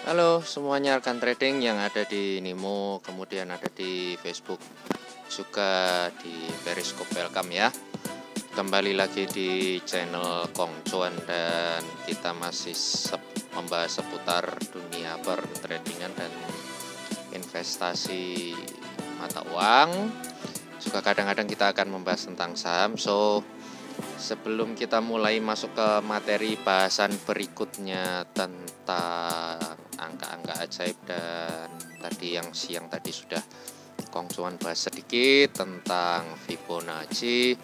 Halo semuanya rekan trading yang ada di Nimo, kemudian ada di Facebook, juga di Periscope, welcome ya. Kembali lagi di channel Kong Cuan dan kita masih membahas seputar dunia pertradingan dan investasi mata uang. Juga kadang-kadang kita akan membahas tentang saham. So sebelum kita mulai masuk ke materi bahasan berikutnya tentang angka-angka ajaib, dan tadi yang siang tadi sudah Kong Cuan bahas sedikit tentang Fibonacci.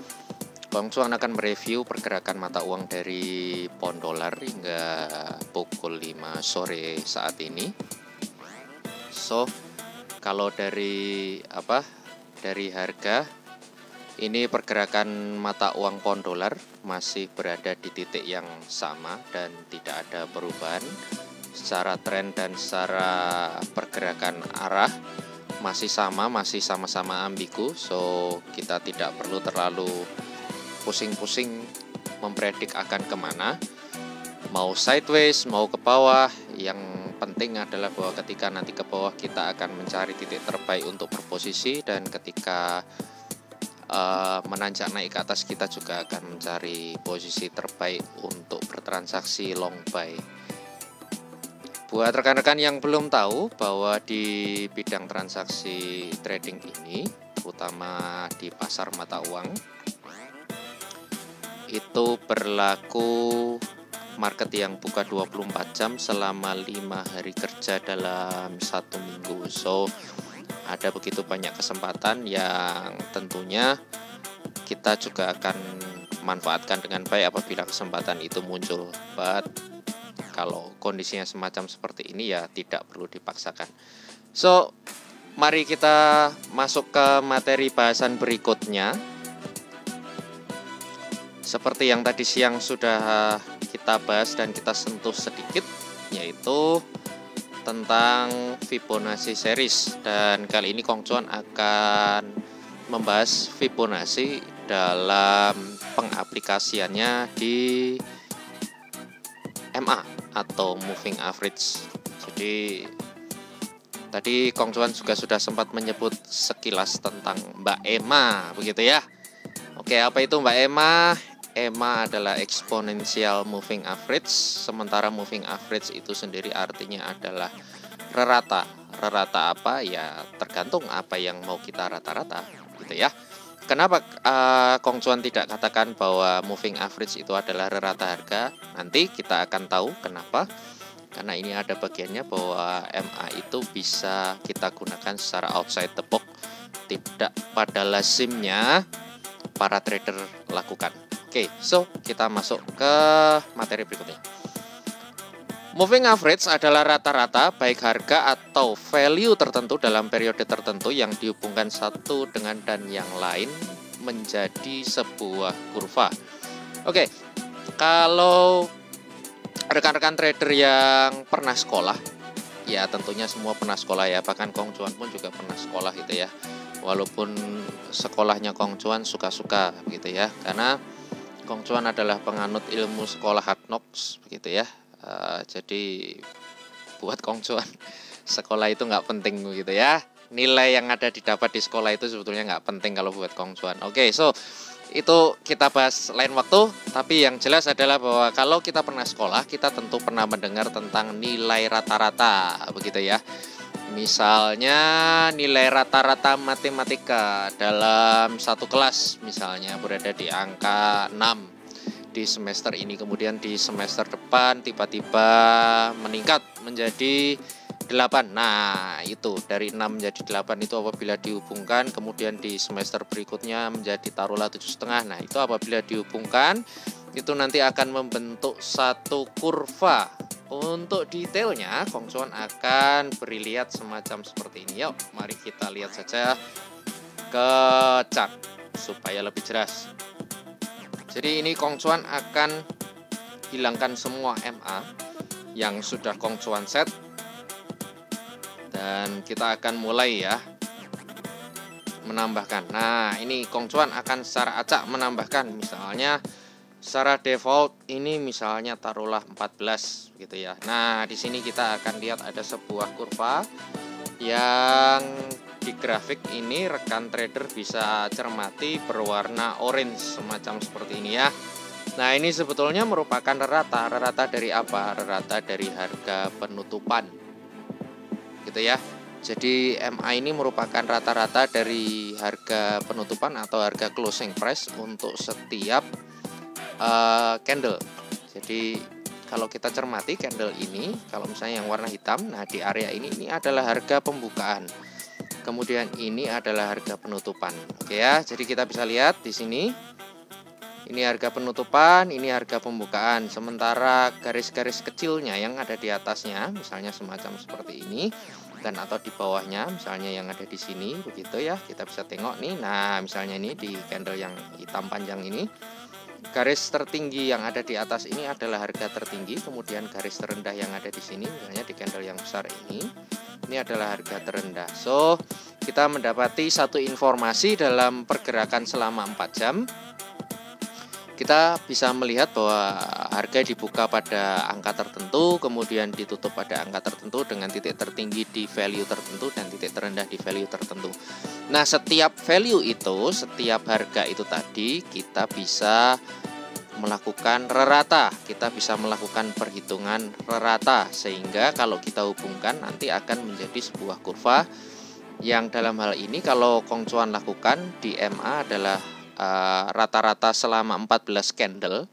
Kong Cuan akan mereview pergerakan mata uang dari pound dolar hingga pukul 5 sore saat ini. So kalau dari harga, ini pergerakan mata uang pound dolar masih berada di titik yang sama dan tidak ada perubahan. Secara tren dan secara pergerakan arah masih sama, masih sama-sama ambigu. So kita tidak perlu terlalu pusing-pusing mempredik akan kemana, mau sideways mau ke bawah. Yang penting adalah bahwa ketika nanti ke bawah kita akan mencari titik terbaik untuk berposisi, dan ketika menanjak naik ke atas kita juga akan mencari posisi terbaik untuk bertransaksi long buy. Buat rekan-rekan yang belum tahu bahwa di bidang transaksi trading ini, terutama di pasar mata uang, itu berlaku market yang buka 24 jam selama 5 hari kerja dalam 1 minggu. So ada begitu banyak kesempatan yang tentunya kita juga akan manfaatkan dengan baik apabila kesempatan itu muncul. But kalau kondisinya semacam seperti ini ya tidak perlu dipaksakan. So mari kita masuk ke materi bahasan berikutnya. Seperti yang tadi siang sudah kita bahas dan kita sentuh sedikit, yaitu tentang Fibonacci series, dan kali ini Kong Chuan akan membahas Fibonacci dalam pengaplikasiannya di MA atau moving average. Jadi tadi Kong Chuan juga sudah sempat menyebut sekilas tentang Mbak EMA, begitu ya. Oke, apa itu Mbak EMA? EMA adalah exponential moving average, sementara moving average itu sendiri artinya adalah rata. Rata apa? Ya tergantung apa yang mau kita rata-rata, gitu ya. Kenapa Kong Chuan tidak katakan bahwa moving average itu adalah rata harga? Nanti kita akan tahu kenapa. Karena ini ada bagiannya bahwa MA itu bisa kita gunakan secara outside the box, tidak pada lazimnya para trader lakukan. Oke, so kita masuk ke materi berikutnya. Moving average adalah rata-rata baik harga atau value tertentu dalam periode tertentu yang dihubungkan satu dengan dan yang lain menjadi sebuah kurva. Oke, kalau rekan-rekan trader yang pernah sekolah, ya tentunya semua pernah sekolah ya, bahkan Kong Chuan pun juga pernah sekolah gitu ya. Walaupun sekolahnya Kong Chuan suka-suka gitu ya, karena Kong Chuan adalah penganut ilmu sekolah hard knocks begitu ya. Jadi buat Kong Chuan sekolah itu nggak penting begitu ya. Nilai yang ada didapat di sekolah itu sebetulnya nggak penting kalau buat Kong Chuan. Oke, so itu kita bahas lain waktu. Tapi yang jelas adalah bahwa kalau kita pernah sekolah, kita tentu pernah mendengar tentang nilai rata-rata begitu ya. Misalnya nilai rata-rata matematika dalam satu kelas misalnya berada di angka 6 di semester ini, kemudian di semester depan tiba-tiba meningkat menjadi 8. Nah, itu dari 6 menjadi 8 itu apabila dihubungkan, kemudian di semester berikutnya menjadi taruhlah 7,5. Nah, itu apabila dihubungkan itu nanti akan membentuk satu kurva. Untuk detailnya Kong Chuan akan beri lihat semacam seperti ini. Yuk, mari kita lihat saja ke chart supaya lebih jelas. Jadi ini Kong Chuan akan hilangkan semua MA yang sudah Kong Chuan set, dan kita akan mulai ya menambahkan. Nah, ini Kong Chuan akan secara acak menambahkan, misalnya secara default ini misalnya taruhlah 14 gitu ya. Nah, di sini kita akan lihat ada sebuah kurva yang di grafik ini rekan trader bisa cermati berwarna orange semacam seperti ini ya. Nah, ini sebetulnya merupakan rata. Rata dari apa? Rata dari harga penutupan. Gitu ya. Jadi MA ini merupakan rata-rata dari harga penutupan atau harga closing price untuk setiap candle. Jadi kalau kita cermati candle ini, kalau misalnya yang warna hitam, nah di area ini adalah harga pembukaan. Kemudian ini adalah harga penutupan. Oke ya, jadi kita bisa lihat di sini. Ini harga penutupan, ini harga pembukaan. Sementara garis-garis kecilnya yang ada di atasnya, misalnya semacam seperti ini, dan atau di bawahnya, misalnya yang ada di sini, begitu ya. Kita bisa tengok nih. Nah, misalnya ini di candle yang hitam panjang ini, garis tertinggi yang ada di atas ini adalah harga tertinggi, kemudian garis terendah yang ada di sini, misalnya di candle yang besar ini adalah harga terendah. So, kita mendapati satu informasi dalam pergerakan selama 4 jam. Kita bisa melihat bahwa harga dibuka pada angka tertentu, kemudian ditutup pada angka tertentu dengan titik tertinggi di value tertentu dan titik terendah di value tertentu. Nah, setiap value itu, setiap harga itu tadi kita bisa melakukan rata, kita bisa melakukan perhitungan rata, sehingga kalau kita hubungkan nanti akan menjadi sebuah kurva yang dalam hal ini kalau Kong Chuan lakukan di MA adalah rata-rata selama 14 candle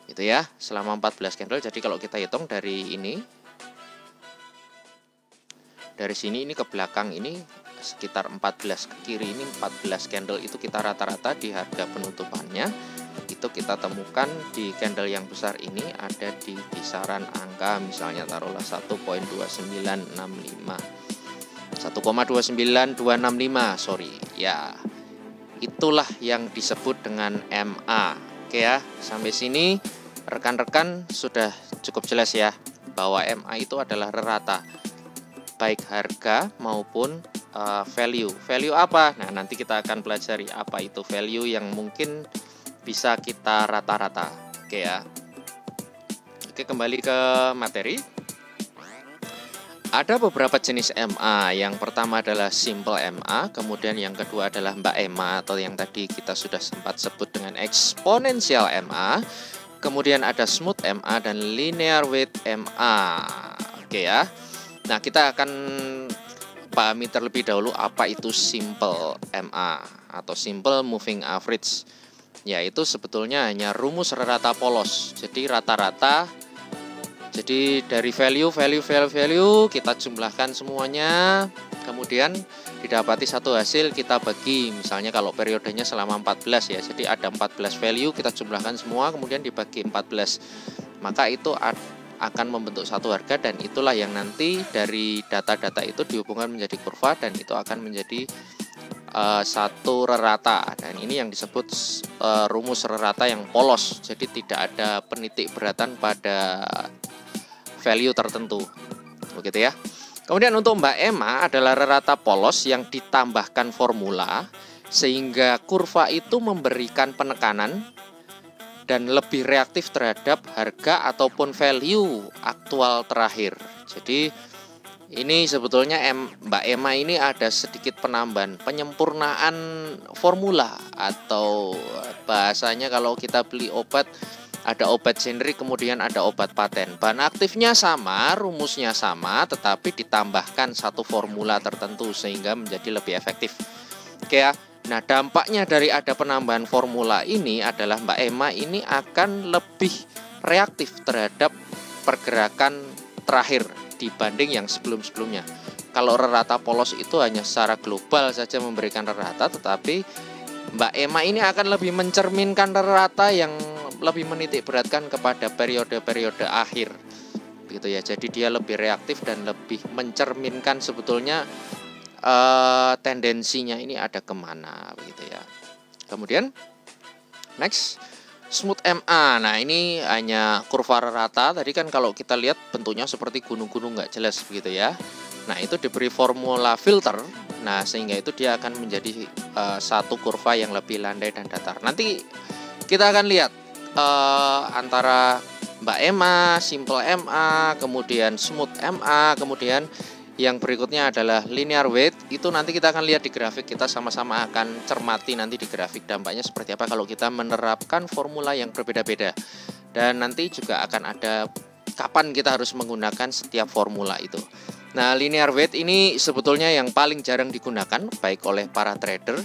gitu ya, selama 14 candle. Jadi kalau kita hitung dari ini, dari sini ini ke belakang ini sekitar 14, ke kiri ini 14 candle, itu kita rata-rata di harga penutupannya itu kita temukan di candle yang besar ini ada di kisaran angka misalnya taruhlah 1.29665, 1,29265, sorry ya. Itulah yang disebut dengan MA. Oke ya, sampai sini rekan-rekan sudah cukup jelas ya. bahwa MA itu adalah rata, baik harga maupun value. Value apa? Nah, nanti kita akan pelajari apa itu value yang mungkin bisa kita rata-rata. Oke ya. Oke, kembali ke materi. Ada beberapa jenis MA. Yang pertama adalah simple MA, kemudian yang kedua adalah Mbak MA atau yang tadi kita sudah sempat sebut dengan exponential MA. Kemudian ada smooth MA dan linear weight MA. Oke ya. Nah, kita akan pahami terlebih dahulu apa itu simple MA atau simple moving average. Yaitu sebetulnya hanya rumus rata polos. Jadi rata-rata. Jadi dari value kita jumlahkan semuanya, kemudian didapati satu hasil, kita bagi. Misalnya kalau periodenya selama 14 ya, jadi ada 14 value, kita jumlahkan semua kemudian dibagi 14. Maka itu akan membentuk satu harga, dan itulah yang nanti dari data-data itu dihubungkan menjadi kurva, dan itu akan menjadi satu rerata. Dan ini yang disebut rumus rerata yang polos. Jadi tidak ada penitik beratan pada value tertentu, begitu ya. Kemudian untuk Mbak Emma adalah rata polos yang ditambahkan formula sehingga kurva itu memberikan penekanan dan lebih reaktif terhadap harga ataupun value aktual terakhir. Jadi ini sebetulnya Mbak Emma ini ada sedikit penambahan, penyempurnaan formula, atau bahasanya kalau kita beli obat, ada obat generik, kemudian ada obat paten. Bahan aktifnya sama, rumusnya sama, tetapi ditambahkan satu formula tertentu sehingga menjadi lebih efektif. Oke ya. Nah, dampaknya dari ada penambahan formula ini adalah Mbak Emma ini akan lebih reaktif terhadap pergerakan terakhir dibanding yang sebelum-sebelumnya. Kalau rata polos itu hanya secara global saja memberikan rata, tetapi Mbak Emma ini akan lebih mencerminkan rata yang lebih menitik beratkan kepada periode-periode akhir, begitu ya. Jadi dia lebih reaktif dan lebih mencerminkan sebetulnya tendensinya ini ada kemana, begitu ya. Kemudian next, smooth MA. Nah, ini hanya kurva rata. Tadi kan kalau kita lihat bentuknya seperti gunung-gunung nggak jelas, begitu ya. Nah, itu diberi formula filter. Nah, sehingga itu dia akan menjadi satu kurva yang lebih landai dan datar. Nanti kita akan lihat antara Mbak MA, simple MA, kemudian smooth MA, kemudian yang berikutnya adalah linear weight. Itu nanti kita akan lihat di grafik, kita sama-sama akan cermati nanti di grafik dampaknya seperti apa kalau kita menerapkan formula yang berbeda-beda. Dan nanti juga akan ada kapan kita harus menggunakan setiap formula itu. Nah, linear weight ini sebetulnya yang paling jarang digunakan baik oleh para trader.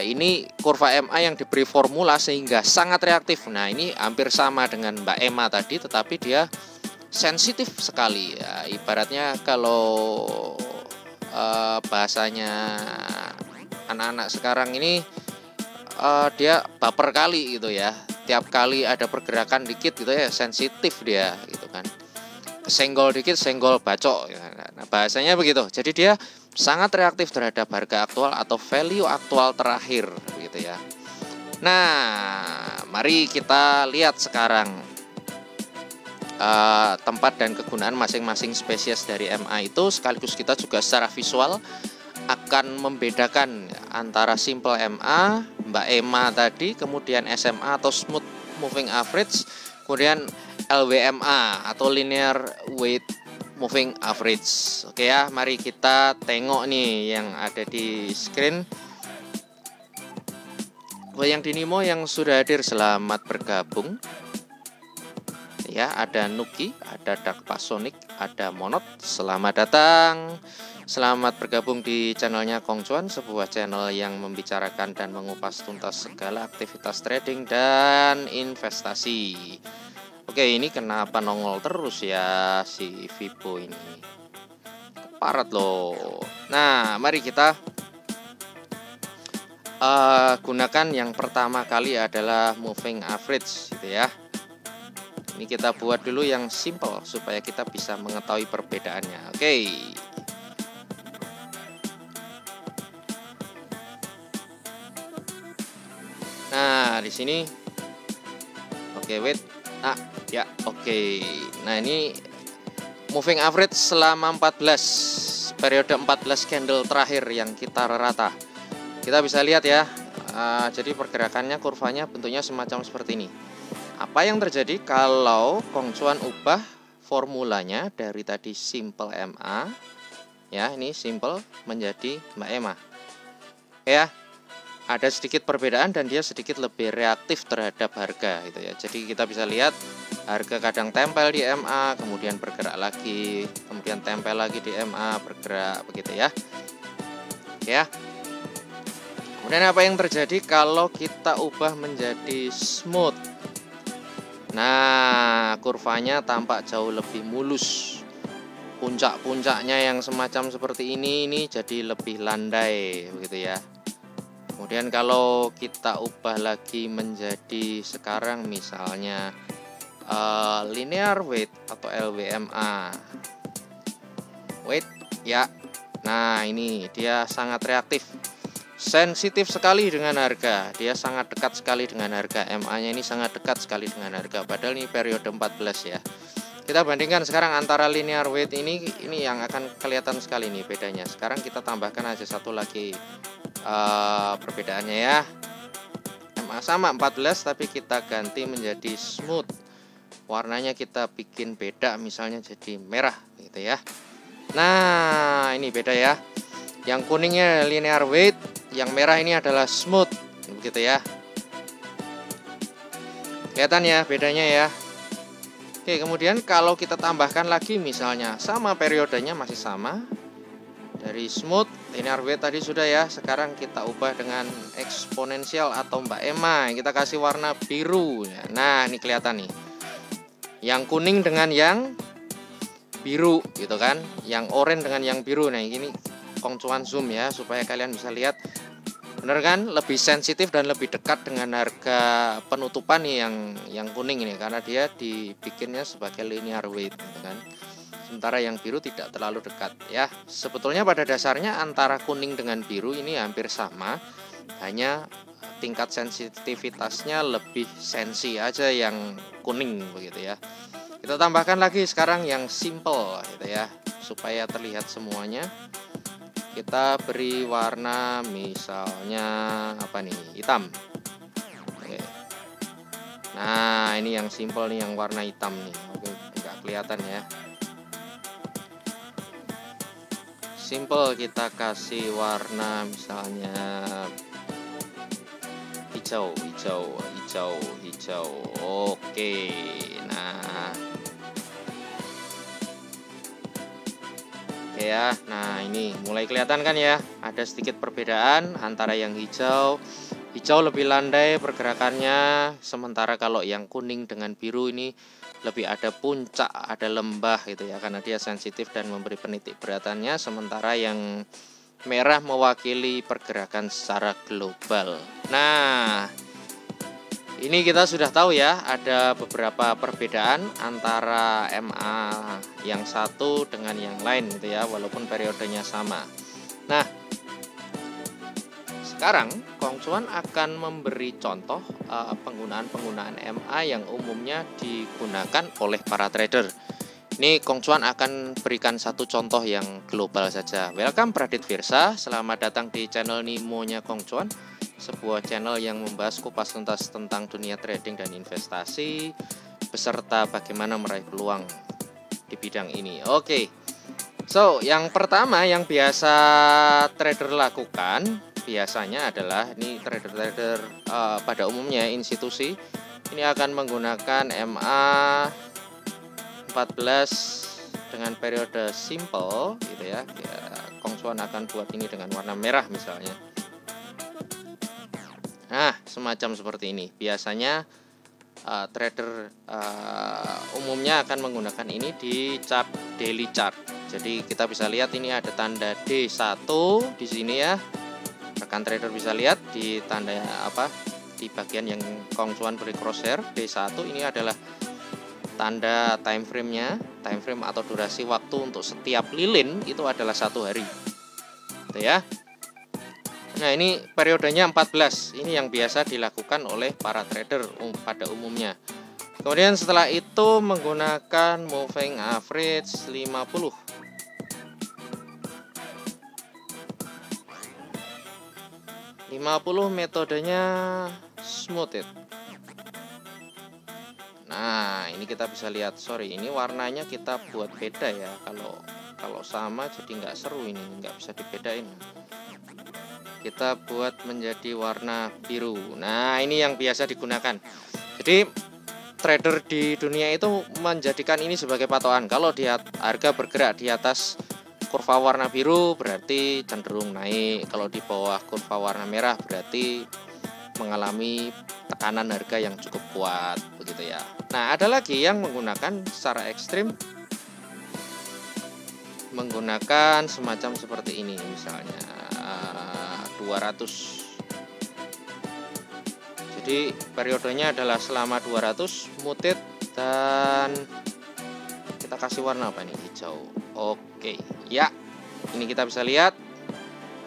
Ini kurva MA yang diberi formula sehingga sangat reaktif. Nah, ini hampir sama dengan Mbak Emma tadi, tetapi dia sensitif sekali ya. Ibaratnya kalau bahasanya anak-anak sekarang ini dia baper kali gitu ya. Tiap kali ada pergerakan dikit gitu ya, sensitif dia gitu kan. Kesenggol dikit, senggol bacok. Nah, bahasanya begitu. Jadi dia sangat reaktif terhadap harga aktual atau value aktual terakhir, gitu ya. Nah, mari kita lihat sekarang tempat dan kegunaan masing-masing spesies dari MA itu, sekaligus kita juga secara visual akan membedakan antara simple MA, Mbak Emma tadi, kemudian SMA atau smooth moving average, kemudian LWMA atau linear weight moving average. Oke ya, mari kita tengok nih yang ada di screen. Buat yang di Nimo yang sudah hadir, selamat bergabung. Ya, ada Nuki, ada Dark Pasonic, ada Monot. Selamat datang. Selamat bergabung di channelnya Kong Cuan, sebuah channel yang membicarakan dan mengupas tuntas segala aktivitas trading dan investasi. Oke, ini kenapa nongol terus ya si Vipo ini? Keparat loh. Nah, mari kita gunakan yang pertama kali adalah moving average gitu ya. Ini kita buat dulu yang simple supaya kita bisa mengetahui perbedaannya. Oke. Nah, di sini oke, wait. Nah, Ya, oke. Nah, ini moving average selama 14 periode 14 candle terakhir yang kita rata. Kita bisa lihat ya. Jadi pergerakannya, kurvanya bentuknya semacam seperti ini. Apa yang terjadi kalau Kong Chuan ubah formulanya dari tadi simple MA, ya, ini simple menjadi Mbak Emma. Ya, ada sedikit perbedaan dan dia sedikit lebih reaktif terhadap harga gitu ya. Jadi kita bisa lihat harga kadang tempel di MA, kemudian bergerak lagi, kemudian tempel lagi di MA, bergerak begitu ya. Ya. Kemudian apa yang terjadi kalau kita ubah menjadi smooth? Nah, kurvanya tampak jauh lebih mulus. Puncak-puncaknya yang semacam seperti ini jadi lebih landai begitu ya. Kemudian kalau kita ubah lagi menjadi sekarang misalnya linear weight atau LWMA. Weight ya. Nah, ini dia sangat reaktif. Sensitif sekali dengan harga. Dia sangat dekat sekali dengan harga. MA-nya ini sangat dekat sekali dengan harga. Padahal ini periode 14 ya. Kita bandingkan sekarang antara linear weight ini yang akan kelihatan sekali nih bedanya. Sekarang kita tambahkan aja satu lagi perbedaannya ya. MA sama 14 tapi kita ganti menjadi smooth. Warnanya kita bikin beda, misalnya jadi merah gitu ya. Nah, ini beda ya. Yang kuningnya linear weight, yang merah ini adalah smooth begitu ya. Kelihatan ya bedanya ya. Oke, kemudian kalau kita tambahkan lagi misalnya sama periodenya masih sama. Dari smooth, linear weight tadi sudah ya. Sekarang kita ubah dengan eksponensial atau Mbak Emma. Kita kasih warna biru. Nah, ini kelihatan nih. Yang kuning dengan yang biru gitu kan. Yang oranye dengan yang biru. Nah, ini Kong Chuan zoom ya supaya kalian bisa lihat. Bener kan? Lebih sensitif dan lebih dekat dengan harga penutupan nih yang kuning ini, karena dia dibikinnya sebagai linear weight gitu kan. Sementara yang biru tidak terlalu dekat ya. Sebetulnya pada dasarnya antara kuning dengan biru ini hampir sama, hanya tingkat sensitivitasnya lebih sensi aja yang kuning begitu ya. Kita tambahkan lagi sekarang yang simple gitu ya, supaya terlihat semuanya. Kita beri warna misalnya apa nih, hitam. Oke. Nah, ini yang simple nih, yang warna hitam nih. Oke, nggak kelihatan ya. Simple kita kasih warna misalnya hijau. Oke. Nah. Oke ya. Nah, ini mulai kelihatan kan ya. Ada sedikit perbedaan antara yang hijau. Hijau lebih landai pergerakannya, sementara kalau yang kuning dengan biru ini lebih ada puncak, ada lembah gitu ya, karena dia sensitif dan memberi penitik beratannya, sementara yang merah mewakili pergerakan secara global. Nah, ini kita sudah tahu ya, ada beberapa perbedaan antara MA yang satu dengan yang lain gitu ya, walaupun periodenya sama. Nah, sekarang Kong Chuan akan memberi contoh penggunaan MA yang umumnya digunakan oleh para trader. Ini Kong Chuan akan berikan satu contoh yang global saja. Welcome Pradit Virsa, selamat datang di channel Nimo-nya Kong Chuan, sebuah channel yang membahas kupas tuntas tentang dunia trading dan investasi, beserta bagaimana meraih peluang di bidang ini. Oke, so yang pertama yang biasa trader lakukan biasanya adalah ini trader-trader pada umumnya institusi ini akan menggunakan MA 14 dengan periode simple gitu ya. Kong Chuan akan buat ini dengan warna merah misalnya. Nah, semacam seperti ini. Biasanya trader umumnya akan menggunakan ini di chart daily chart. Jadi kita bisa lihat ini ada tanda D1 di sini ya. Rekan trader bisa lihat di tanda apa, di bagian yang Kong Chuan beri crosshair D1 ini adalah tanda time frame-nya. Time frame atau durasi waktu untuk setiap lilin itu adalah 1 hari. Gitu ya. Nah, ini periodenya 14. Ini yang biasa dilakukan oleh para trader pada umumnya. Kemudian setelah itu menggunakan moving average 50. Metodenya smoothed. Nah, ini kita bisa lihat, sorry, ini warnanya kita buat beda ya. Kalau sama jadi nggak seru, ini nggak bisa dibedain. Kita buat menjadi warna biru. Nah, ini yang biasa digunakan. Jadi trader di dunia itu menjadikan ini sebagai patokan. Kalau harga bergerak di atas kurva warna biru berarti cenderung naik. Kalau di bawah kurva warna merah berarti mengalami tekanan harga yang cukup kuat, begitu ya. Nah, ada lagi yang menggunakan secara ekstrim, menggunakan semacam seperti ini, misalnya 200. Jadi periodenya adalah selama 200 muted, dan kita kasih warna apa nih? Hijau. Oke, ya. Ini kita bisa lihat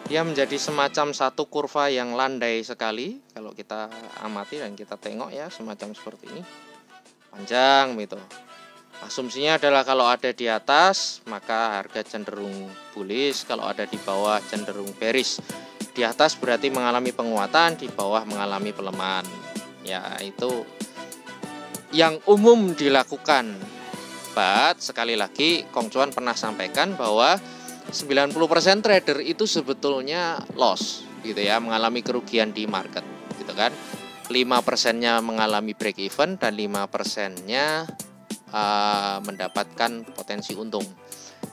dia menjadi semacam satu kurva yang landai sekali. Kalau kita amati dan kita tengok ya, semacam seperti ini, panjang gitu. Asumsinya adalah kalau ada di atas maka harga cenderung bullish, kalau ada di bawah cenderung bearish. Di atas berarti mengalami penguatan, di bawah mengalami pelemahan. Ya, itu yang umum dilakukan. But sekali lagi Kong Cuan pernah sampaikan bahwa 90% trader itu sebetulnya loss gitu ya, mengalami kerugian di market gitu kan. 5%-nya mengalami break even dan 5%-nya mendapatkan potensi untung.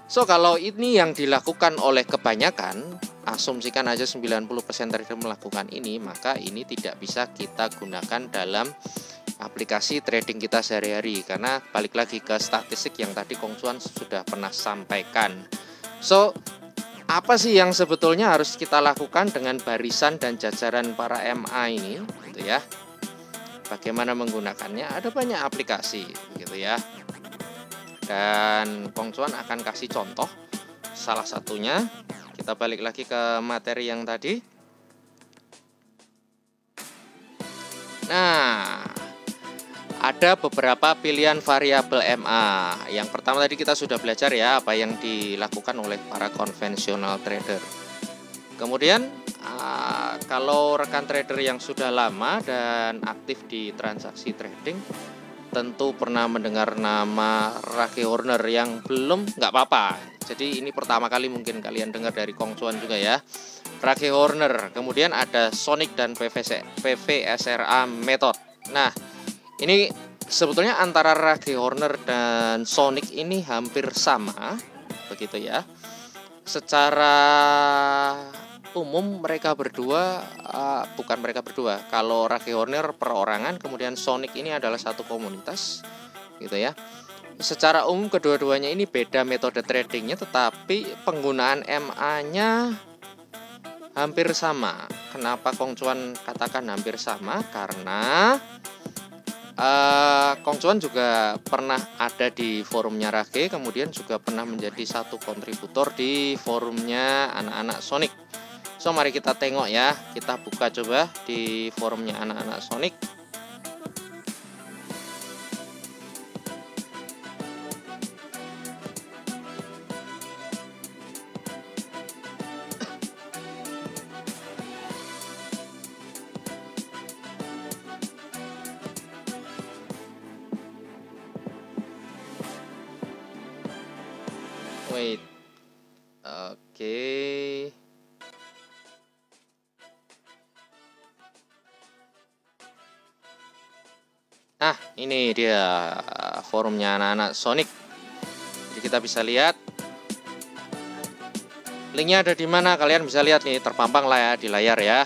So kalau ini yang dilakukan oleh kebanyakan, asumsikan aja 90% trader melakukan ini, maka ini tidak bisa kita gunakan dalam aplikasi trading kita sehari-hari, karena balik lagi ke statistik yang tadi Kong Cuan sudah pernah sampaikan. So, apa sih yang sebetulnya harus kita lakukan dengan barisan dan jajaran para MA ini, gitu ya? Bagaimana menggunakannya? Ada banyak aplikasi, gitu ya. Dan Kong Cuan akan kasih contoh. Salah satunya, kita balik lagi ke materi yang tadi. Nah, ada beberapa pilihan variabel MA. Yang pertama tadi kita sudah belajar ya, apa yang dilakukan oleh para konvensional trader. Kemudian kalau rekan trader yang sudah lama dan aktif di transaksi trading, tentu pernah mendengar nama Rake Horner. Yang belum, nggak apa-apa. Jadi ini pertama kali mungkin kalian dengar dari Kong Cuan juga ya. Rake Horner. Kemudian ada Sonic dan PVSRA method. Nah, ini sebetulnya antara Rake Horner dan Sonic ini hampir sama, begitu ya. Secara umum mereka berdua, bukan mereka berdua. Kalau Rake Horner perorangan, kemudian Sonic ini adalah satu komunitas, gitu ya. Secara umum kedua-duanya ini beda metode tradingnya, tetapi penggunaan MA-nya hampir sama. Kenapa Kong Cuan katakan hampir sama? Karena Kong Cuan juga pernah ada di forumnya Rake, kemudian juga pernah menjadi satu kontributor di forumnya anak-anak Sonic. So mari kita tengok ya, kita buka coba di forumnya anak-anak Sonic. Wait, oke. Nah, ini dia forumnya anak-anak Sonic. Jadi kita bisa lihat. Linknya ada di mana? Kalian bisa lihat nih, terpampang lah ya di layar ya.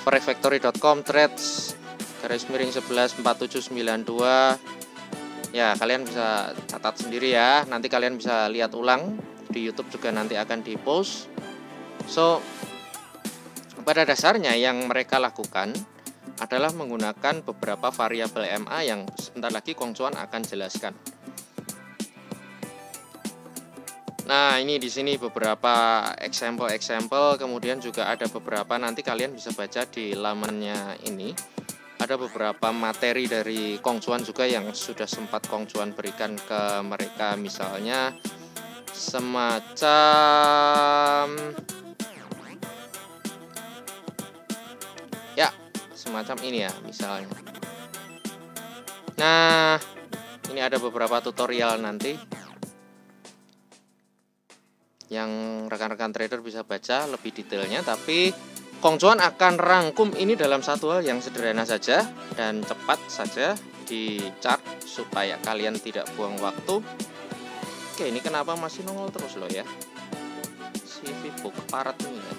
forexfactory.com threads /114792. Ya, kalian bisa catat sendiri ya. Nanti kalian bisa lihat ulang di YouTube juga, nanti akan di-post. So, pada dasarnya yang mereka lakukan adalah menggunakan beberapa variabel MA yang sebentar lagi Kong Cuan akan jelaskan. Nah, ini di sini beberapa example, kemudian juga ada beberapa, nanti kalian bisa baca di lamannya ini. ada beberapa materi dari Kong Chuan juga yang sudah sempat Kong Chuan berikan ke mereka, misalnya semacam ya, semacam ini ya misalnya. Nah, ini ada beberapa tutorial nanti yang rekan-rekan trader bisa baca lebih detailnya, tapi Kong Chuan akan rangkum ini dalam satu hal yang sederhana saja dan cepat saja di chart supaya kalian tidak buang waktu. Oke, ini kenapa masih nongol terus loh ya, si Vivo keparat ini ya.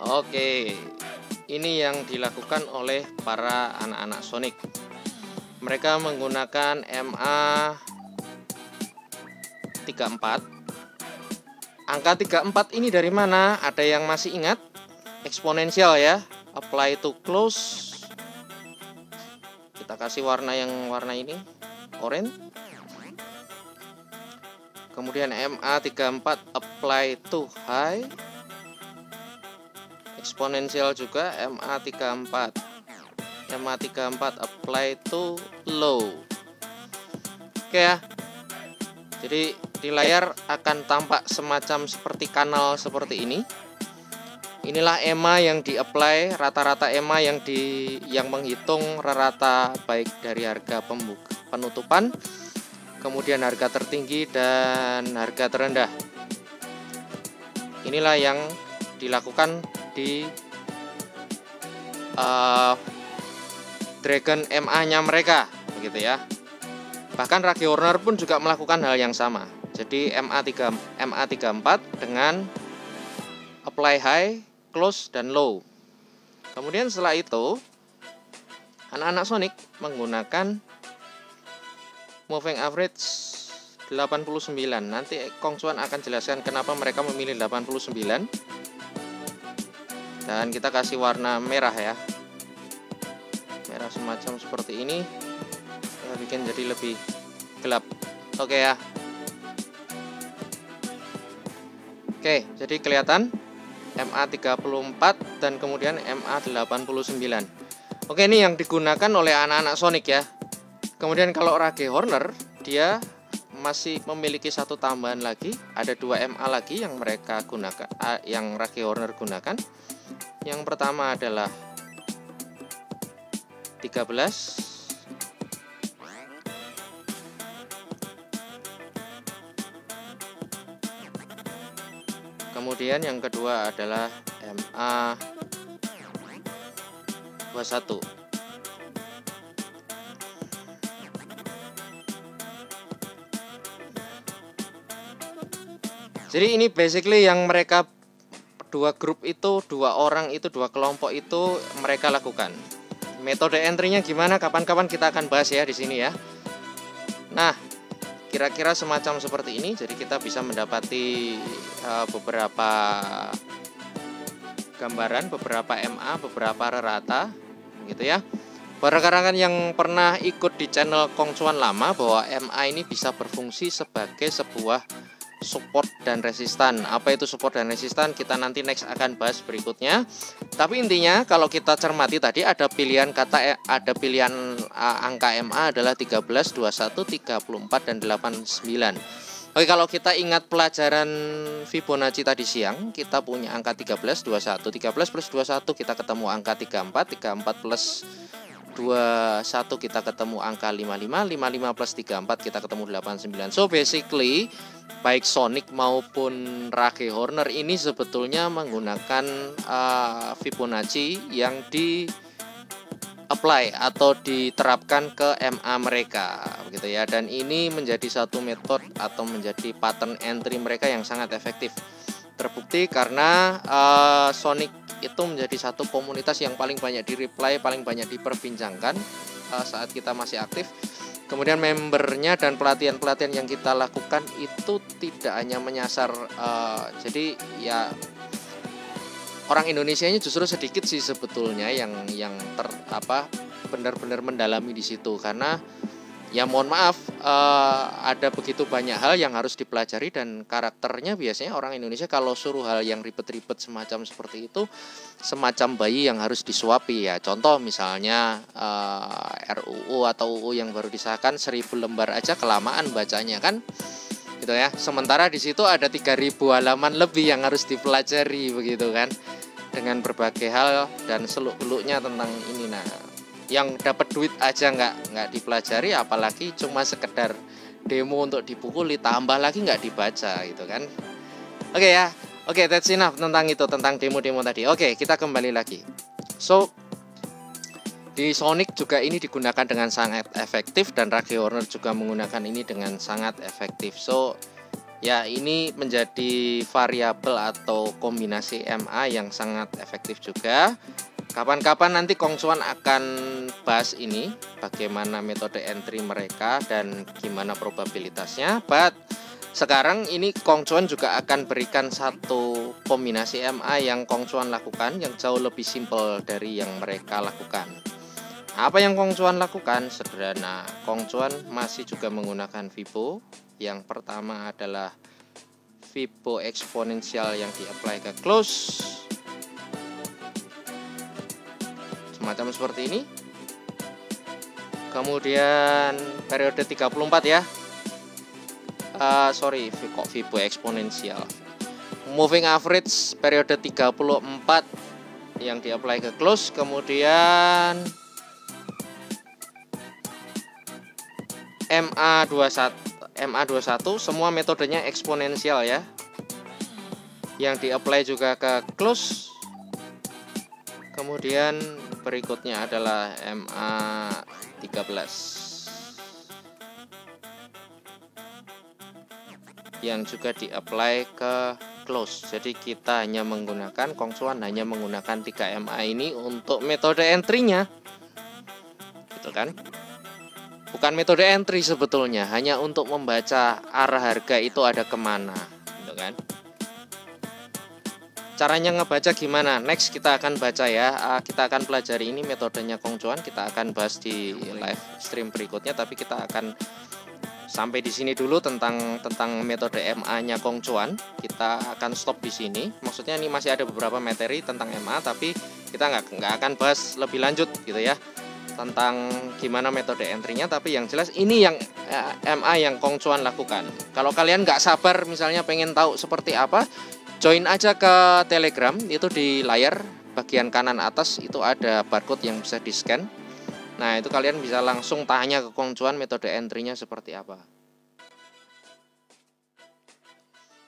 Oke, ini yang dilakukan oleh para anak-anak Sonic. Mereka menggunakan MA 34. Angka 34 ini dari mana? Ada yang masih ingat? Eksponensial ya. Apply to close. Kita kasih warna yang warna ini, orange. Kemudian MA 34 apply to high. Eksponensial juga MA 34. MA 34 apply to low. Oke ya. Jadi di layar akan tampak semacam seperti kanal seperti ini. Inilah EMA yang di-apply, rata-rata EMA yang menghitung rata baik dari harga penutupan, kemudian harga tertinggi dan harga terendah. Inilah yang dilakukan di Dragon MA-nya mereka, begitu ya. Bahkan Rage Horner pun juga melakukan hal yang sama. Jadi MA 34 dengan apply high, close, dan low. Kemudian setelah itu anak-anak Sonic menggunakan moving average 89. Nanti Kong Chuan akan jelaskan kenapa mereka memilih 89. Dan kita kasih warna merah ya, merah semacam seperti ini. Kita bikin jadi lebih gelap. Oke ya. Oke, jadi kelihatan MA 34 dan kemudian MA 89. Oke, ini yang digunakan oleh anak-anak Sonic ya. Kemudian kalau Rage Horner, dia masih memiliki satu tambahan lagi. Ada 2 MA lagi yang mereka gunakan, yang Rage Horner gunakan. Yang pertama adalah 13. Kemudian yang kedua adalah MA 21. Jadi ini basically yang mereka dua grup itu, dua orang itu, dua kelompok itu mereka lakukan. Metode entry-nya gimana? Kapan-kapan kita akan bahas ya di sini ya. Nah, kira-kira semacam seperti ini. Jadi kita bisa mendapati beberapa gambaran, beberapa MA, beberapa rata, gitu ya. Para rekan-rekan yang pernah ikut di channel Kong Chuan lama, bahwa MA ini bisa berfungsi sebagai sebuah support dan resistan. Apa itu support dan resistan? Kita nanti next akan bahas berikutnya. Tapi intinya kalau kita cermati tadi ada pilihan kata, ada pilihan angka MA adalah 13, 21, 34 dan 89. Oke, kalau kita ingat pelajaran Fibonacci tadi siang, kita punya angka 13, 21. 13 plus 21 kita ketemu angka 34, 34 plus 21 kita ketemu angka 55, 55 plus 34 kita ketemu 89. So basically baik Sonic maupun Rage Horner ini sebetulnya menggunakan Fibonacci yang di apply atau diterapkan ke MA mereka, begitu ya. Dan ini menjadi satu metode atau menjadi pattern entry mereka yang sangat efektif. Terbukti karena Sonic itu menjadi satu komunitas yang paling banyak di-reply, paling banyak diperbincangkan saat kita masih aktif. Kemudian membernya dan pelatihan-pelatihan yang kita lakukan itu tidak hanya menyasar, jadi ya orang Indonesia nya justru sedikit sih sebetulnya yang benar-benar mendalami di situ, karena ya mohon maaf ada begitu banyak hal yang harus dipelajari, dan karakternya biasanya orang Indonesia kalau suruh hal yang ribet-ribet semacam seperti itu, semacam bayi yang harus disuapi ya. Contoh misalnya RUU atau UU yang baru disahkan 1000 lembar aja kelamaan bacanya kan, gitu ya. Sementara di situ ada 3000 halaman lebih yang harus dipelajari begitu kan, dengan berbagai hal dan seluk-beluknya tentang ini. Nah, yang dapat duit aja nggak dipelajari, apalagi cuma sekedar demo untuk dipukuli, tambah lagi nggak dibaca gitu kan. Oke ya, oke, that's enough tentang itu, tentang demo-demo tadi. Oke, kita kembali lagi. So, di Sonic juga ini digunakan dengan sangat efektif, dan Rage Horner juga menggunakan ini dengan sangat efektif. So, ya ini menjadi variabel atau kombinasi MA yang sangat efektif juga. Kapan-kapan nanti Kong Chuan akan bahas ini, bagaimana metode entry mereka dan gimana probabilitasnya. But sekarang ini Kong Chuan juga akan berikan satu kombinasi MA yang Kong Chuan lakukan yang jauh lebih simpel dari yang mereka lakukan. Apa yang Kong Chuan lakukan? Sederhana, Kong Chuan masih juga menggunakan Fibo. Yang pertama adalah Fibo eksponensial yang di-apply ke close, semacam seperti ini. Kemudian periode 34 ya. Kok Fibo eksponensial. Moving average periode 34 yang di-apply ke close. Kemudian MA21 semua metodenya eksponensial ya, yang di-apply juga ke close. Kemudian berikutnya adalah MA13 yang juga di-apply ke close. Jadi kita hanya menggunakan, Kong Chuan hanya menggunakan 3 MA ini untuk metode entry-nya, gitu kan. Bukan metode entry sebetulnya, hanya untuk membaca arah harga itu ada kemana, gitu kan. Caranya ngebaca gimana? Next kita akan baca ya. Kita akan pelajari ini metodenya Kong Chuan. Kita akan bahas di live stream berikutnya. Tapi kita akan sampai di sini dulu tentang metode MA-nya Kong Chuan. Kita akan stop di sini. Maksudnya ini masih ada beberapa materi tentang MA, tapi kita nggak akan bahas lebih lanjut gitu ya, tentang gimana metode entry-nya. Tapi yang jelas ini yang MA yang Kong Chuan lakukan. Kalau kalian nggak sabar misalnya pengen tahu seperti apa, join aja ke Telegram. Itu di layar bagian kanan atas itu ada barcode yang bisa di scan. Nah itu kalian bisa langsung tanya ke Kong Chuan metode entry-nya seperti apa.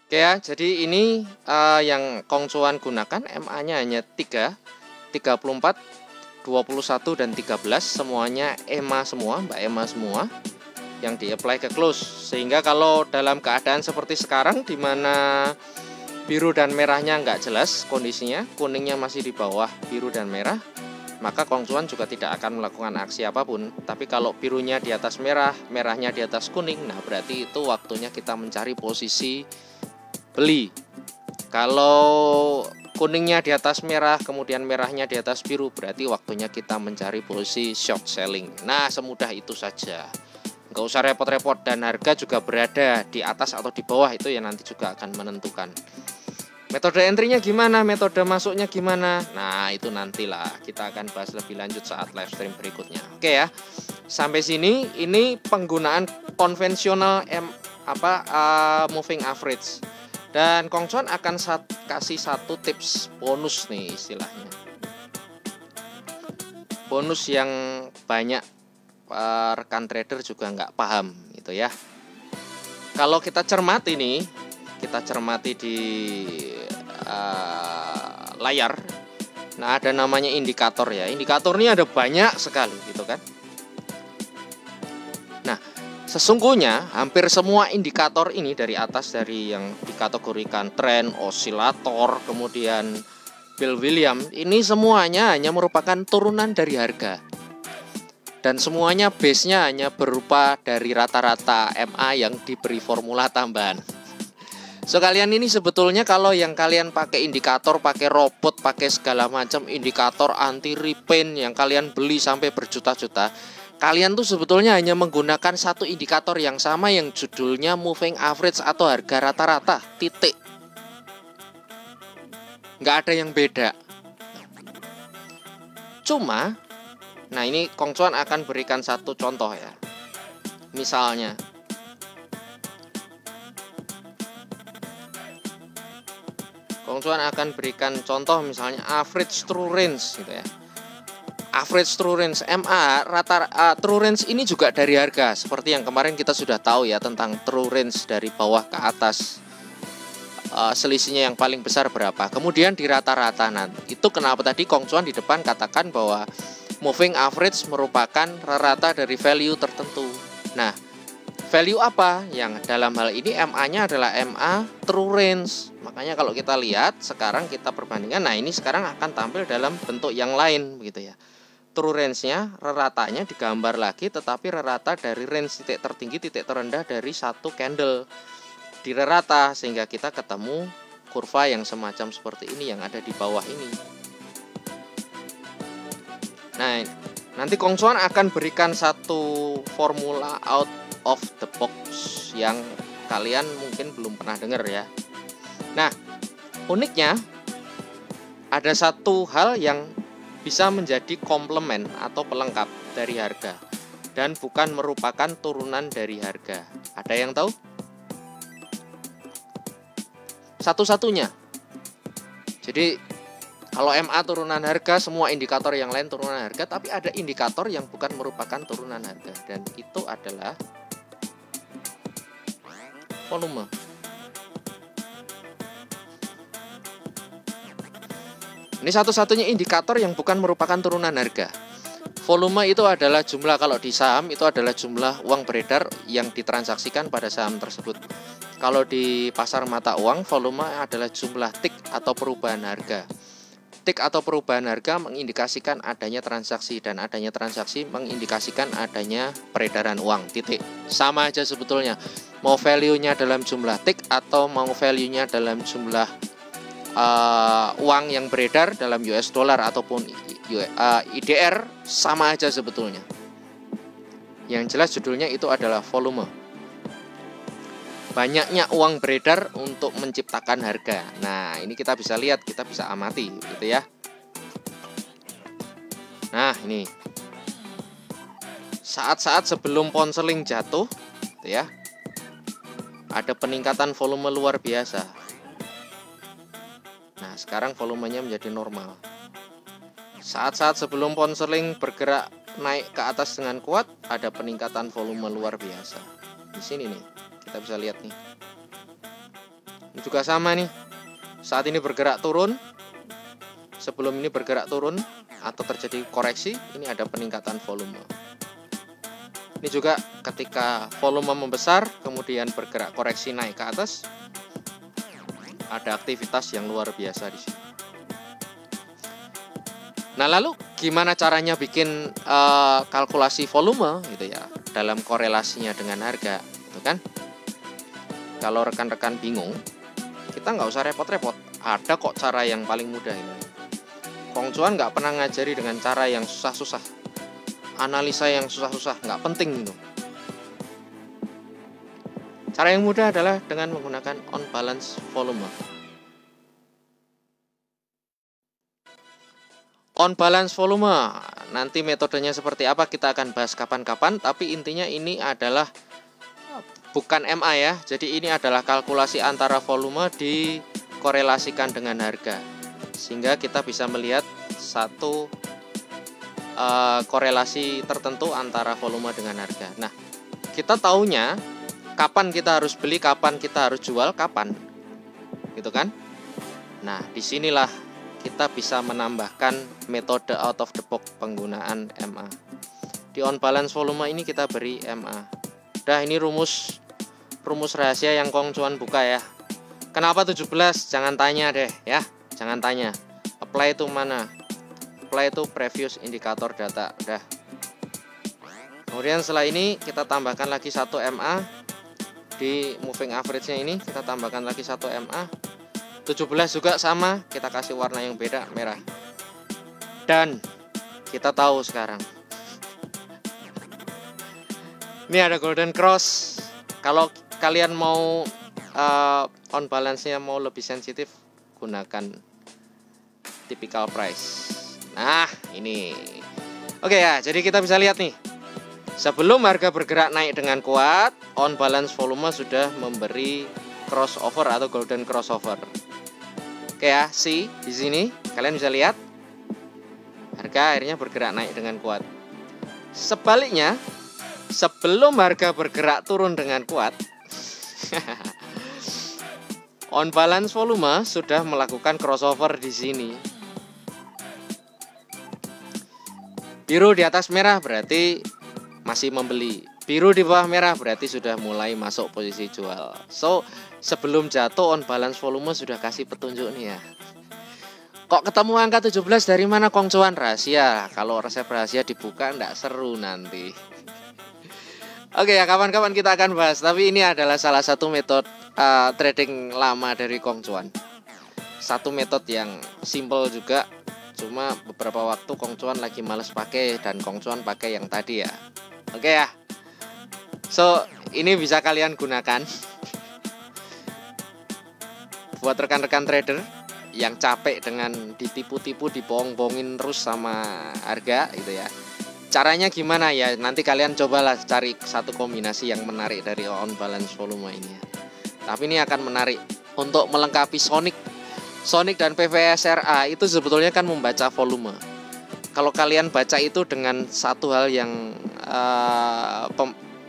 Oke ya, jadi ini yang Kong Chuan gunakan. MA-nya hanya 3, 34, 21 dan 13, semuanya EMA semua, Mbak EMA semua yang di-apply ke close. Sehingga kalau dalam keadaan seperti sekarang di mana biru dan merahnya nggak jelas kondisinya, kuningnya masih di bawah biru dan merah, maka Kong Chuan juga tidak akan melakukan aksi apapun. Tapi kalau birunya di atas merah, merahnya di atas kuning, nah berarti itu waktunya kita mencari posisi beli. Kalau kuningnya di atas merah, kemudian merahnya di atas biru, berarti waktunya kita mencari posisi short selling. Nah, semudah itu saja. Nggak usah repot-repot, dan harga juga berada di atas atau di bawah, itu yang nanti juga akan menentukan. Metode entry-nya gimana, metode masuknya gimana? Nah, itu nantilah kita akan bahas lebih lanjut saat live stream berikutnya. Oke ya. Sampai sini ini penggunaan konvensional moving average. Dan Kong Chuan akan kasih satu tips bonus nih istilahnya. Bonus yang banyak rekan trader juga nggak paham gitu ya. Kalau kita cermati nih, kita cermati di layar. Nah ada namanya indikator ya. Indikator ini ada banyak sekali gitu kan. Nah sesungguhnya hampir semua indikator ini dari atas, dari yang dikategorikan tren, osilator, kemudian Bill Williams, ini semuanya hanya merupakan turunan dari harga. Dan semuanya base-nya hanya berupa dari rata-rata MA yang diberi formula tambahan. So kalian ini sebetulnya kalau yang kalian pakai indikator, pakai robot, pakai segala macam indikator anti repaint yang kalian beli sampai berjuta-juta, Kalian tuh sebetulnya hanya menggunakan satu indikator yang sama yang judulnya moving average atau harga rata-rata, titik. Nggak ada yang beda. Cuma, nah ini Kong Chuan akan berikan satu contoh ya. Misalnya, Kong Chuan akan berikan contoh misalnya average true range gitu ya. Average true range MA true range ini juga dari harga. Seperti yang kemarin kita sudah tahu ya tentang true range dari bawah ke atas. Selisihnya yang paling besar berapa. Kemudian di rata-rata. Nah, itu kenapa tadi Kong Chuan di depan katakan bahwa moving average merupakan rata dari value tertentu. Nah, value apa? Yang dalam hal ini MA-nya adalah MA true range. Makanya kalau kita lihat sekarang kita perbandingan. Nah, ini sekarang akan tampil dalam bentuk yang lain begitu ya. True range-nya, reratanya digambar lagi, tetapi rerata dari range titik tertinggi, titik terendah dari satu candle di rerata, sehingga kita ketemu kurva yang semacam seperti ini yang ada di bawah ini. Nah, nanti Kong Chuan akan berikan satu formula out of the box yang kalian mungkin belum pernah dengar ya. Nah, uniknya ada satu hal yang bisa menjadi komplemen atau pelengkap dari harga dan bukan merupakan turunan dari harga. Ada yang tahu? Satu-satunya. Jadi kalau MA turunan harga, semua indikator yang lain turunan harga, tapi ada indikator yang bukan merupakan turunan harga, dan itu adalah volume. Ini satu-satunya indikator yang bukan merupakan turunan harga. Volume itu adalah jumlah, kalau di saham itu adalah jumlah uang beredar yang ditransaksikan pada saham tersebut. Kalau di pasar mata uang, volume adalah jumlah tick atau perubahan harga. Tick atau perubahan harga mengindikasikan adanya transaksi, dan adanya transaksi mengindikasikan adanya peredaran uang, titik. Sama aja sebetulnya, mau value-nya dalam jumlah tick atau mau value-nya dalam jumlah uang yang beredar dalam US dollar ataupun IDR, sama aja sebetulnya. Yang jelas judulnya itu adalah volume. Banyaknya uang beredar untuk menciptakan harga. Nah, ini kita bisa lihat, kita bisa amati gitu ya. Nah, ini saat-saat sebelum ponseling jatuh gitu ya, ada peningkatan volume luar biasa. Nah, sekarang volumenya menjadi normal. Saat-saat sebelum ponseling bergerak naik ke atas dengan kuat, ada peningkatan volume luar biasa. Di sini nih, kita bisa lihat nih. Ini juga sama nih. Saat ini bergerak turun, sebelum ini bergerak turun atau terjadi koreksi, ini ada peningkatan volume. Ini juga ketika volume membesar, kemudian bergerak koreksi naik ke atas, ada aktivitas yang luar biasa di sini. Nah, lalu gimana caranya bikin kalkulasi volume gitu ya dalam korelasinya dengan harga, gitu kan? Kalau rekan-rekan bingung, kita nggak usah repot-repot. Ada kok cara yang paling mudah ini. Kong Chuan nggak pernah ngajari dengan cara yang susah-susah, analisa yang susah-susah, nggak penting gitu. Cara yang mudah adalah dengan menggunakan on balance volume. On balance volume, nanti metodenya seperti apa kita akan bahas kapan-kapan, tapi intinya ini adalah bukan MA ya. Jadi ini adalah kalkulasi antara volume dikorelasikan dengan harga, sehingga kita bisa melihat satu korelasi tertentu antara volume dengan harga. Nah, kita taunya kapan kita harus beli, kapan kita harus jual, kapan, gitu kan? Nah, disinilah kita bisa menambahkan metode out of the box penggunaan MA. Di on balance volume ini kita beri MA. Udah, ini rumus rahasia yang Kong Chuan buka ya. Kenapa 17? Jangan tanya deh ya, jangan tanya. Apply itu mana? Apply itu previous indikator data. Udah. Kemudian setelah ini kita tambahkan lagi satu MA. Di moving average-nya ini kita tambahkan lagi satu MA. 17 juga sama, kita kasih warna yang beda, merah. Dan kita tahu sekarang Ini ada golden cross. Kalau kalian mau on balance-nya mau lebih sensitif, gunakan typical price. Nah, ini. Oke ya, jadi kita bisa lihat nih. Sebelum harga bergerak naik dengan kuat, on balance volume sudah memberi crossover atau golden crossover. Oke ya, see di sini kalian bisa lihat harga akhirnya bergerak naik dengan kuat. Sebaliknya, sebelum harga bergerak turun dengan kuat, on balance volume sudah melakukan crossover di sini. Biru di atas merah berarti masih membeli. Biru di bawah merah berarti sudah mulai masuk posisi jual. So, sebelum jatuh on balance volume sudah kasih petunjuk nih ya. Kok ketemu angka 17 dari mana Kong Cuan? Rahasia. Kalau resep rahasia dibuka ndak seru nanti. Oke ya, kapan-kapan kita akan bahas. Tapi ini adalah salah satu metode trading lama dari Kong Cuan. Satu metode yang simple juga. Cuma beberapa waktu Kong Cuan lagi males pakai dan Kong Cuan pakai yang tadi ya. Oke ya. So, ini bisa kalian gunakan buat rekan-rekan trader yang capek dengan ditipu-tipu, dibohong-bohongin terus sama harga gitu ya. Caranya gimana ya? Nanti kalian cobalah cari satu kombinasi yang menarik dari on balance volume ini ya. Tapi ini akan menarik untuk melengkapi Sonic dan PVSRA itu sebetulnya kan membaca volume. Kalau kalian baca itu dengan satu hal yang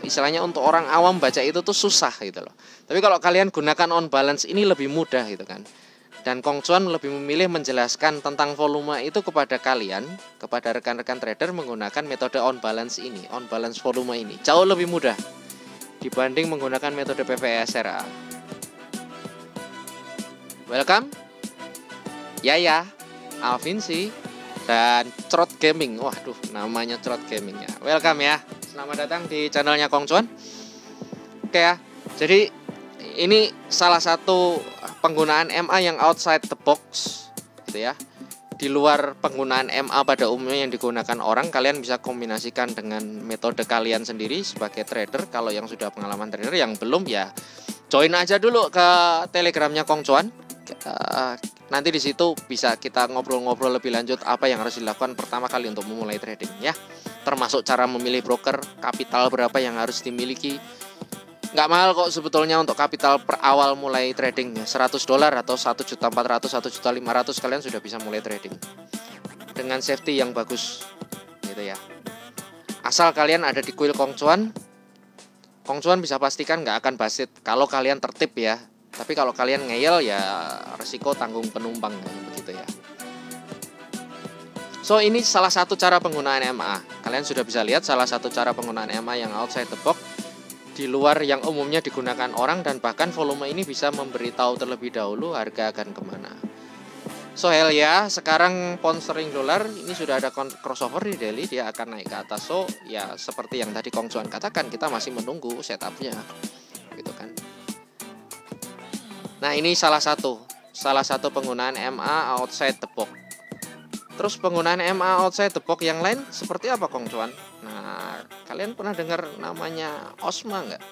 istilahnya untuk orang awam baca itu tuh susah gitu loh. Tapi kalau kalian gunakan on balance ini lebih mudah gitu kan. Dan Kong Cuan lebih memilih menjelaskan tentang volume itu kepada kalian, kepada rekan-rekan trader menggunakan metode on balance ini, on balance volume ini. Jauh lebih mudah dibanding menggunakan metode PVSRA. Welcome. Yaya, Alvinsi, dan Trot Gaming. Waduh, namanya Trot Gaming ya. Welcome ya. Selamat datang di channelnya Kong Cuan. Oke ya. Jadi ini salah satu penggunaan MA yang outside the box gitu ya. Di luar penggunaan MA pada umumnya yang digunakan orang, kalian bisa kombinasikan dengan metode kalian sendiri sebagai trader. Kalau yang sudah pengalaman trader, yang belum ya join aja dulu ke Telegramnya Kong Cuan. Nanti di situ bisa kita ngobrol-ngobrol lebih lanjut apa yang harus dilakukan pertama kali untuk memulai trading ya. Termasuk cara memilih broker, kapital berapa yang harus dimiliki. Nggak mahal kok sebetulnya untuk kapital per awal mulai trading ya. $100 atau 1.400.000, 1.500.000 kalian sudah bisa mulai trading dengan safety yang bagus gitu ya. Asal kalian ada di kuil Kong Cuan bisa pastikan nggak akan basit kalau kalian tertib ya. Tapi kalau kalian ngeyel ya resiko tanggung penumpang begitu ya. So ini salah satu cara penggunaan MA. Kalian sudah bisa lihat salah satu cara penggunaan MA yang outside the box, di luar yang umumnya digunakan orang, dan bahkan volume ini bisa memberitahu terlebih dahulu harga akan kemana. So hell ya, sekarang pound sterling dolar ini sudah ada crossover di daily, dia akan naik ke atas. So ya seperti yang tadi Kong Cuan katakan, kita masih menunggu setupnya gitu kan. Nah ini salah satu penggunaan MA outside the box. Terus penggunaan MA outside the box yang lain seperti apa Kong Cuan? Nah, kalian pernah dengar namanya OSMA nggak?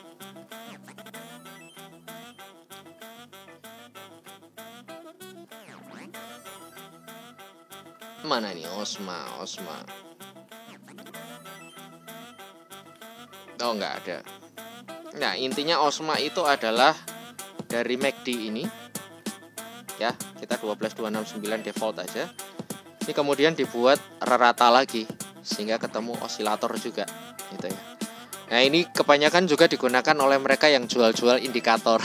Mana nih OSMA? Oh nggak ada. Nah intinya OSMA itu adalah dari MACD ini ya, kita 12269 default aja. Ini kemudian dibuat rata lagi sehingga ketemu osilator juga gitu ya. Nah ini kebanyakan juga digunakan oleh mereka yang jual-jual indikator.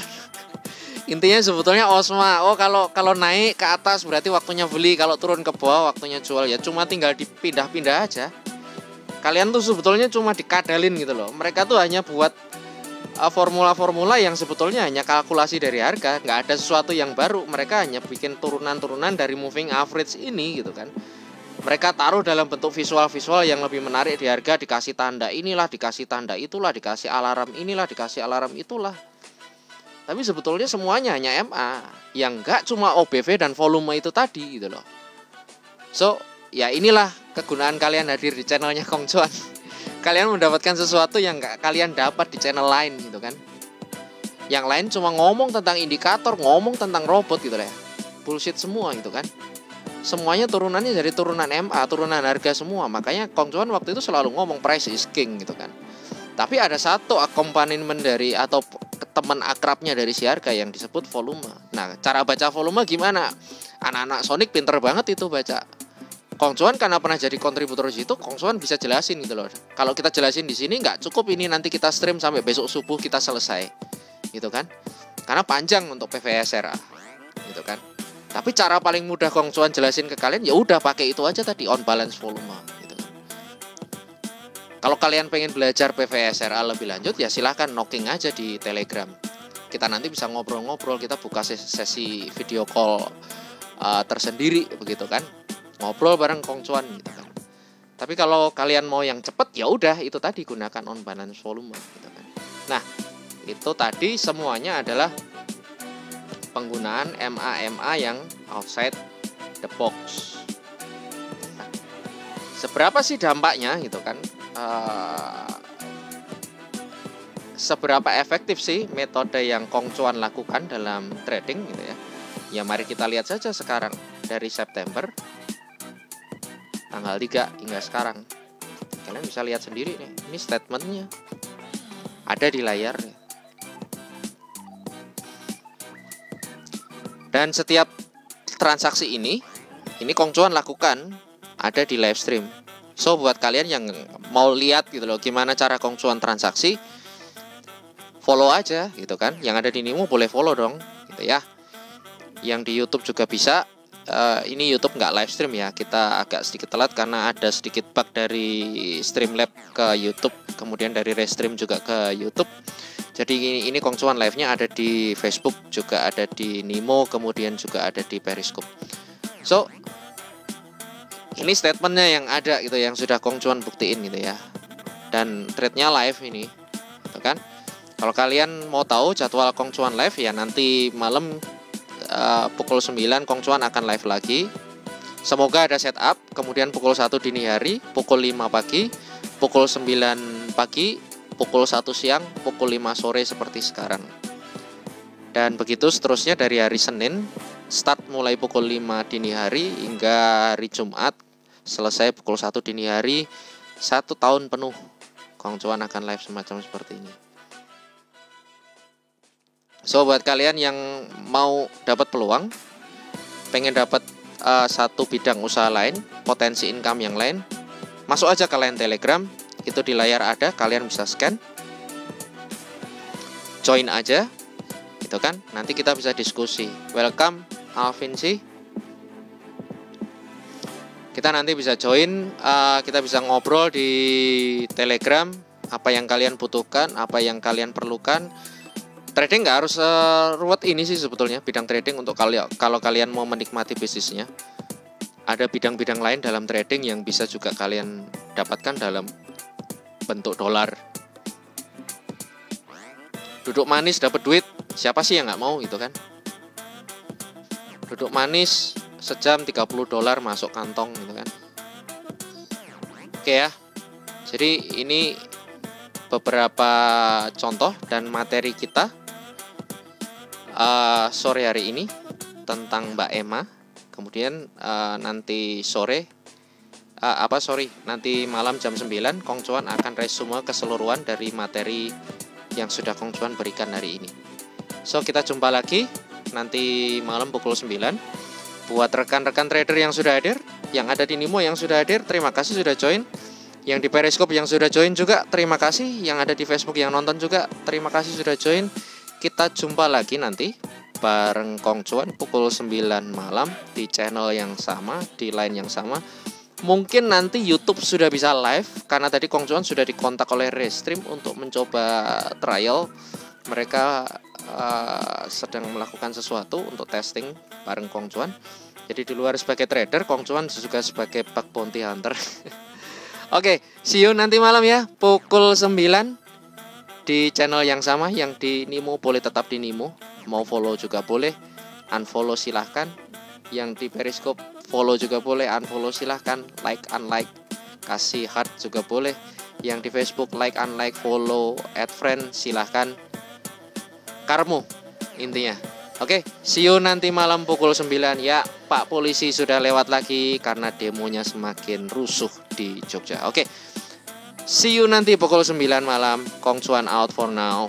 Intinya sebetulnya OSMA, kalau naik ke atas berarti waktunya beli, kalau turun ke bawah waktunya jual. Ya cuma tinggal dipindah-pindah aja. Kalian tuh sebetulnya cuma dikadalin gitu loh. Mereka tuh hanya buat formula-formula yang sebetulnya hanya kalkulasi dari harga, nggak ada sesuatu yang baru. Mereka hanya bikin turunan-turunan dari moving average ini gitu kan. Mereka taruh dalam bentuk visual-visual yang lebih menarik di harga, dikasih tanda inilah, dikasih tanda itulah, dikasih alarm inilah, dikasih alarm itulah. Tapi sebetulnya semuanya hanya MA, yang nggak cuma OBV dan volume itu tadi gitu loh. So ya inilah kegunaan kalian hadir di channelnya Kong Cuan. Kalian mendapatkan sesuatu yang nggak kalian dapat di channel lain gitu kan. Yang lain cuma ngomong tentang indikator, ngomong tentang robot gitu lah ya. Bullshit semua gitu kan. Semuanya turunannya dari turunan MA, turunan harga semua. Makanya Kong Cuan waktu itu selalu ngomong price is king gitu kan. Tapi ada satu akompanimen dari atau teman akrabnya dari si harga yang disebut volume. Nah, cara baca volume gimana? Anak-anak Sonic pinter banget itu baca. Kong Cuan karena pernah jadi kontributor di situ, Kong Cuan bisa jelasin gitu loh. Kalau kita jelasin di sini nggak cukup ini nanti kita stream sampai besok subuh kita selesai, gitu kan? Karena panjang untuk PVSRA, gitu kan? Tapi cara paling mudah Kong Cuan jelasin ke kalian ya udah pakai itu aja tadi, on balance volume, gitu kan? Kalau kalian pengen belajar PVSRA lebih lanjut ya silahkan knocking aja di Telegram. Kita nanti bisa ngobrol-ngobrol, kita buka sesi video call tersendiri, begitu kan? Ngobrol bareng Kong Cuan gitu kan. Tapi kalau kalian mau yang cepet ya udah itu tadi gunakan on balance volume gitu kan. Nah, itu tadi semuanya adalah penggunaan MA yang outside the box. Nah, seberapa sih dampaknya gitu kan? Seberapa efektif sih metode yang Kong Cuan lakukan dalam trading gitu ya? Ya mari kita lihat saja sekarang dari September tanggal 3 hingga sekarang. Kalian bisa lihat sendiri nih. Ini statementnya ada di layar. Dan setiap transaksi ini Kong Cuan lakukan ada di live stream. So buat kalian yang mau lihat gitu loh gimana cara Kong Cuan transaksi, follow aja gitu kan. Yang ada di Nimo boleh follow dong gitu ya. Yang di YouTube juga bisa. Ini YouTube nggak live stream ya, kita agak sedikit telat karena ada sedikit bug dari Streamlab ke YouTube, kemudian dari Restream juga ke YouTube. Jadi ini Kong Cuan live-nya ada di Facebook, juga ada di Nimo, kemudian juga ada di Periscope. So ini statementnya yang ada gitu, yang sudah Kong Cuan buktiin gitu ya. Dan trade-nya live ini, gitu kan? Kalau kalian mau tahu jadwal Kong Cuan live ya nanti malam. Pukul 9 Kong Cuan akan live lagi. Semoga ada setup. Kemudian pukul 1 dini hari, pukul 5 pagi, pukul 9 pagi, pukul 1 siang, pukul 5 sore seperti sekarang. Dan begitu seterusnya dari hari Senin, start mulai pukul 5 dini hari hingga hari Jumat, selesai pukul 1 dini hari. 1 tahun penuh Kong Cuan akan live semacam seperti ini. So buat kalian yang mau dapat peluang, pengen dapat satu bidang usaha lain, potensi income yang lain, masuk aja ke line Telegram, itu di layar ada, kalian bisa scan, join aja, gitu kan? Nanti kita bisa diskusi. Welcome Alvin sih. Kita nanti bisa join, kita bisa ngobrol di Telegram, apa yang kalian butuhkan, apa yang kalian perlukan. Trading nggak harus ruwet ini sih sebetulnya, bidang trading untuk kalau kalian mau menikmati bisnisnya. Ada bidang-bidang lain dalam trading yang bisa juga kalian dapatkan dalam bentuk dolar. Duduk manis dapat duit, siapa sih yang nggak mau gitu kan? Duduk manis sejam $30 masuk kantong gitu kan. Oke ya. Jadi ini beberapa contoh dan materi kita sore hari ini tentang Mbak Emma. Kemudian nanti sore nanti malam jam 9 Kong Cuan akan resume keseluruhan dari materi yang sudah Kong Cuan berikan hari ini. So kita jumpa lagi nanti malam pukul 9. Buat rekan-rekan trader yang sudah hadir, yang ada di Nimo yang sudah hadir, terima kasih sudah join. Yang di Periscope yang sudah join juga terima kasih. Yang ada di Facebook yang nonton juga terima kasih sudah join. Kita jumpa lagi nanti bareng Kong Cuan pukul 9 malam di channel yang sama, di line yang sama. Mungkin nanti YouTube sudah bisa live karena tadi Kong Cuan sudah dikontak oleh Restream untuk mencoba trial. Mereka sedang melakukan sesuatu untuk testing bareng Kong Cuan. Jadi di luar sebagai trader, Kong Cuan juga sebagai bug bounty hunter. Oke, see you nanti malam ya pukul 9 di channel yang sama. Yang di Nimo boleh tetap di Nimo, mau follow juga boleh, unfollow silahkan. Yang di Periscope follow juga boleh, unfollow silahkan, like unlike, kasih heart juga boleh. Yang di Facebook like, unlike, follow, add friend, silahkan. Karmu intinya. Oke, see you nanti malam pukul 9. Ya, Pak Polisi sudah lewat lagi karena demonya semakin rusuh di Jogja. Oke, see you nanti pukul 9 malam. Kong Chuan out for now.